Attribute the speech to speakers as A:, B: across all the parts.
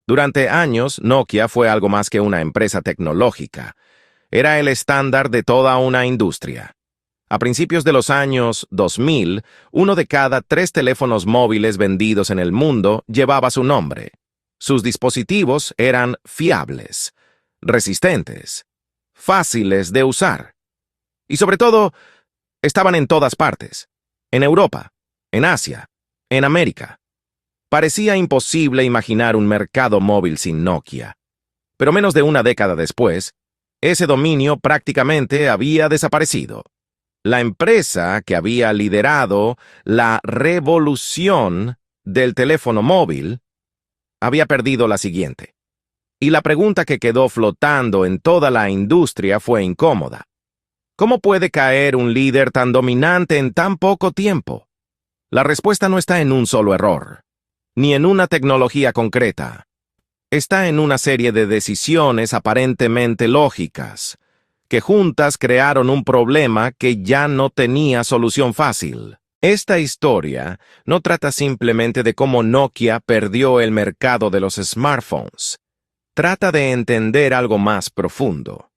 A: Durante años, Nokia fue algo más que una empresa tecnológica. Era el estándar de toda una industria. A principios de los años 2000, uno de cada 3 teléfonos móviles vendidos en el mundo llevaba su nombre. Sus dispositivos eran fiables, resistentes, fáciles de usar. Y sobre todo, estaban en todas partes. En Europa, en Asia, en América. Parecía imposible imaginar un mercado móvil sin Nokia. Pero menos de una década después, ese dominio prácticamente había desaparecido. La empresa que había liderado la revolución del teléfono móvil había perdido la siguiente. Y la pregunta que quedó flotando en toda la industria fue incómoda. ¿Cómo puede caer un líder tan dominante en tan poco tiempo? La respuesta no está en un solo error, ni en una tecnología concreta. Está en una serie de decisiones aparentemente lógicas, que juntas crearon un problema que ya no tenía solución fácil. Esta historia no trata simplemente de cómo Nokia perdió el mercado de los smartphones. Trata de entender algo más profundo.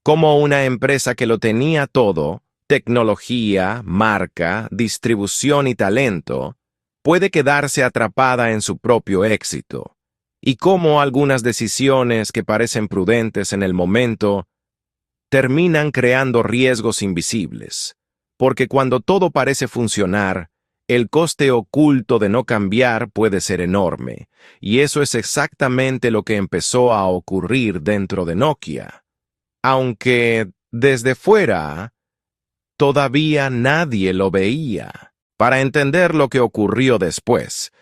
A: Cómo una empresa que lo tenía todo, tecnología, marca, distribución y talento, puede quedarse atrapada en su propio éxito. Y cómo algunas decisiones que parecen prudentes en el momento terminan creando riesgos invisibles, porque cuando todo parece funcionar, el coste oculto de no cambiar puede ser enorme, y eso es exactamente lo que empezó a ocurrir dentro de Nokia. Aunque, desde fuera, todavía nadie lo veía. Para entender lo que ocurrió después,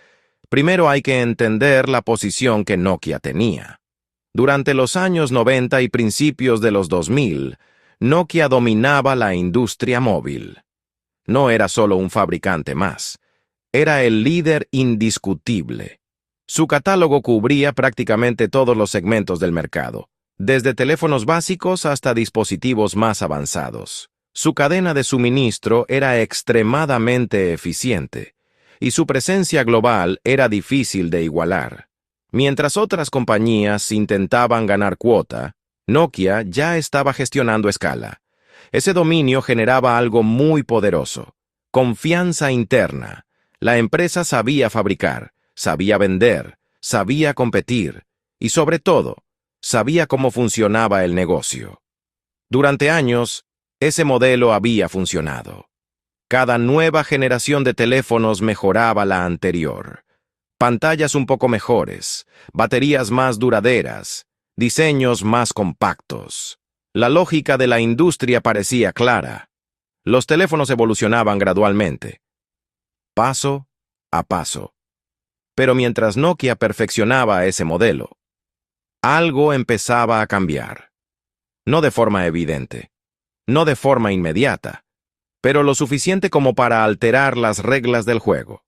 A: primero hay que entender la posición que Nokia tenía. Durante los años 90 y principios de los 2000, Nokia dominaba la industria móvil. No era solo un fabricante más. Era el líder indiscutible. Su catálogo cubría prácticamente todos los segmentos del mercado, desde teléfonos básicos hasta dispositivos más avanzados. Su cadena de suministro era extremadamente eficiente, y su presencia global era difícil de igualar. Mientras otras compañías intentaban ganar cuota, Nokia ya estaba gestionando escala. Ese dominio generaba algo muy poderoso: confianza interna. La empresa sabía fabricar, sabía vender, sabía competir y, sobre todo, sabía cómo funcionaba el negocio. Durante años, ese modelo había funcionado. Cada nueva generación de teléfonos mejoraba la anterior. Pantallas un poco mejores, baterías más duraderas, diseños más compactos. La lógica de la industria parecía clara. Los teléfonos evolucionaban gradualmente, paso a paso. Pero mientras Nokia perfeccionaba ese modelo, algo empezaba a cambiar. No de forma evidente, no de forma inmediata, pero lo suficiente como para alterar las reglas del juego.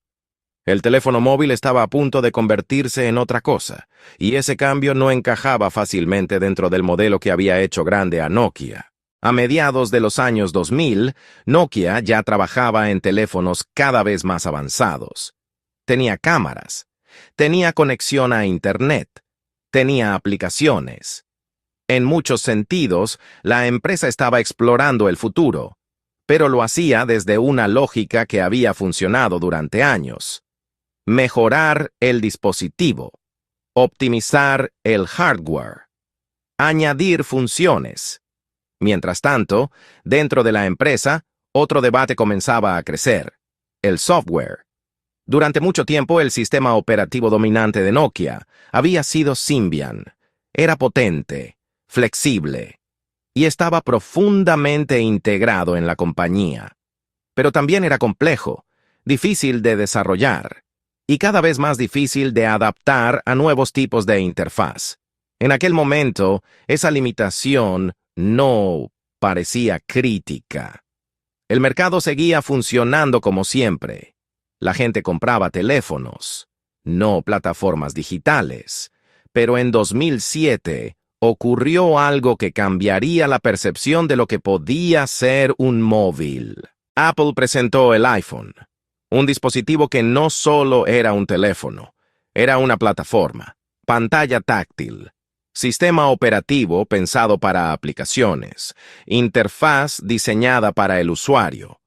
A: El teléfono móvil estaba a punto de convertirse en otra cosa, y ese cambio no encajaba fácilmente dentro del modelo que había hecho grande a Nokia. A mediados de los años 2000, Nokia ya trabajaba en teléfonos cada vez más avanzados. Tenía cámaras, tenía conexión a Internet, tenía aplicaciones. En muchos sentidos, la empresa estaba explorando el futuro, pero lo hacía desde una lógica que había funcionado durante años. Mejorar el dispositivo, optimizar el hardware, añadir funciones. Mientras tanto, dentro de la empresa, otro debate comenzaba a crecer: el software. Durante mucho tiempo, el sistema operativo dominante de Nokia había sido Symbian. Era potente, flexible, y estaba profundamente integrado en la compañía. Pero también era complejo, difícil de desarrollar, y cada vez más difícil de adaptar a nuevos tipos de interfaz. En aquel momento, esa limitación no parecía crítica. El mercado seguía funcionando como siempre. La gente compraba teléfonos, no plataformas digitales. Pero en 2007 ocurrió algo que cambiaría la percepción de lo que podía ser un móvil. Apple presentó el iPhone. Un dispositivo que no solo era un teléfono, era una plataforma. pantalla táctil, sistema operativo pensado para aplicaciones, interfaz diseñada para el usuario.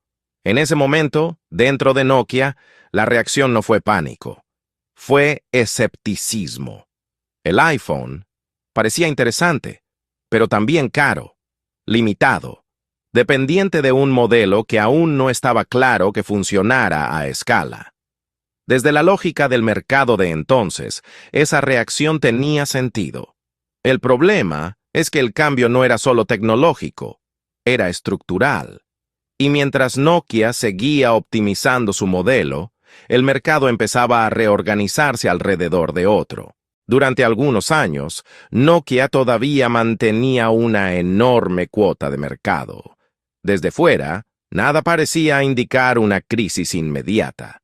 A: En ese momento, dentro de Nokia, la reacción no fue pánico, fue escepticismo. El iPhone parecía interesante, pero también caro, limitado, dependiente de un modelo que aún no estaba claro que funcionara a escala. Desde la lógica del mercado de entonces, esa reacción tenía sentido. El problema es que el cambio no era solo tecnológico, era estructural. Y mientras Nokia seguía optimizando su modelo, el mercado empezaba a reorganizarse alrededor de otro. Durante algunos años, Nokia todavía mantenía una enorme cuota de mercado. Desde fuera, nada parecía indicar una crisis inmediata.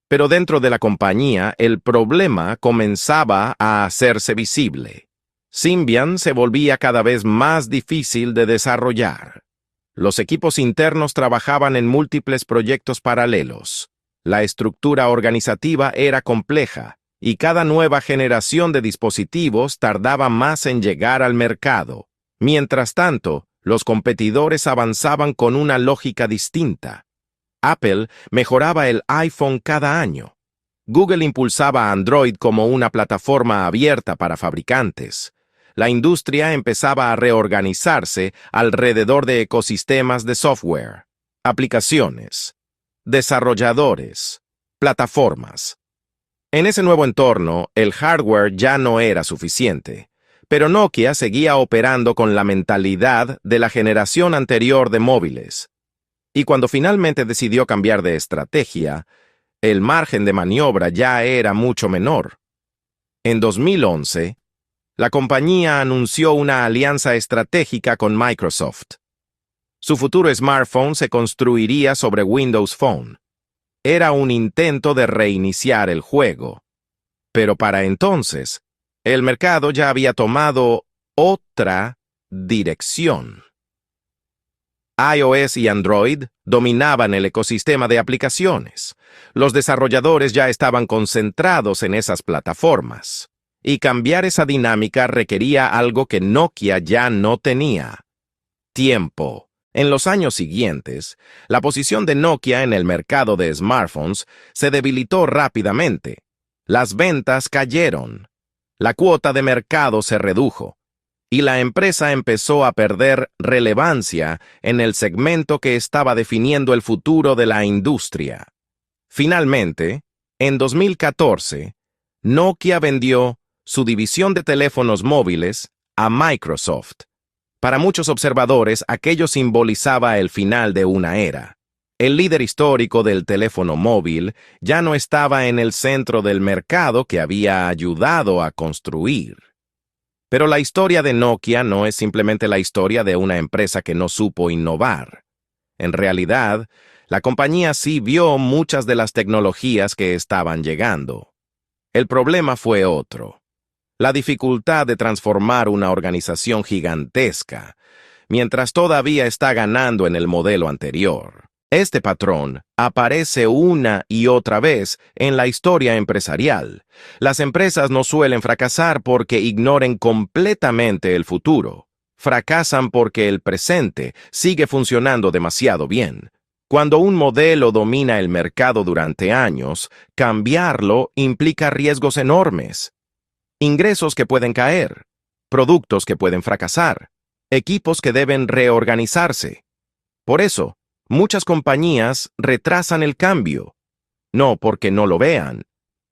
A: Pero dentro de la compañía, el problema comenzaba a hacerse visible. Symbian se volvía cada vez más difícil de desarrollar. Los equipos internos trabajaban en múltiples proyectos paralelos. La estructura organizativa era compleja y cada nueva generación de dispositivos tardaba más en llegar al mercado. Mientras tanto, los competidores avanzaban con una lógica distinta. Apple mejoraba el iPhone cada año. Google impulsaba a Android como una plataforma abierta para fabricantes. La industria empezaba a reorganizarse alrededor de ecosistemas de software, aplicaciones, desarrolladores, plataformas. En ese nuevo entorno, el hardware ya no era suficiente, pero Nokia seguía operando con la mentalidad de la generación anterior de móviles. Y cuando finalmente decidió cambiar de estrategia, el margen de maniobra ya era mucho menor. En 2011, la compañía anunció una alianza estratégica con Microsoft. Su futuro smartphone se construiría sobre Windows Phone. Era un intento de reiniciar el juego. Pero para entonces, el mercado ya había tomado otra dirección. iOS y Android dominaban el ecosistema de aplicaciones. Los desarrolladores ya estaban concentrados en esas plataformas. Y cambiar esa dinámica requería algo que Nokia ya no tenía: tiempo. En los años siguientes, la posición de Nokia en el mercado de smartphones se debilitó rápidamente. Las ventas cayeron, la cuota de mercado se redujo, y la empresa empezó a perder relevancia en el segmento que estaba definiendo el futuro de la industria. Finalmente, en 2014, Nokia vendió su división de teléfonos móviles a Microsoft. Para muchos observadores, aquello simbolizaba el final de una era. El líder histórico del teléfono móvil ya no estaba en el centro del mercado que había ayudado a construir. Pero la historia de Nokia no es simplemente la historia de una empresa que no supo innovar. En realidad, la compañía sí vio muchas de las tecnologías que estaban llegando. El problema fue otro: la dificultad de transformar una organización gigantesca, mientras todavía está ganando en el modelo anterior. Este patrón aparece una y otra vez en la historia empresarial. Las empresas no suelen fracasar porque ignoren completamente el futuro. Fracasan porque el presente sigue funcionando demasiado bien. Cuando un modelo domina el mercado durante años, cambiarlo implica riesgos enormes. Ingresos que pueden caer, productos que pueden fracasar, equipos que deben reorganizarse. Por eso, muchas compañías retrasan el cambio, no porque no lo vean,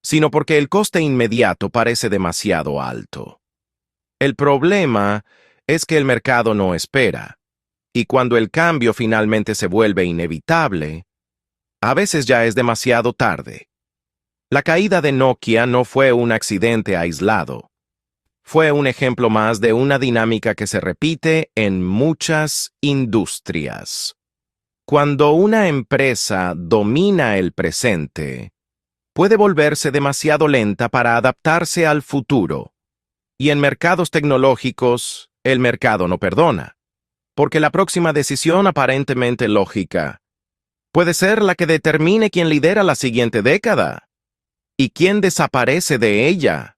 A: sino porque el coste inmediato parece demasiado alto. El problema es que el mercado no espera, y cuando el cambio finalmente se vuelve inevitable, a veces ya es demasiado tarde. La caída de Nokia no fue un accidente aislado. Fue un ejemplo más de una dinámica que se repite en muchas industrias. Cuando una empresa domina el presente, puede volverse demasiado lenta para adaptarse al futuro. Y en mercados tecnológicos, el mercado no perdona, porque la próxima decisión aparentemente lógica puede ser la que determine quién lidera la siguiente década y quién desaparece de ella.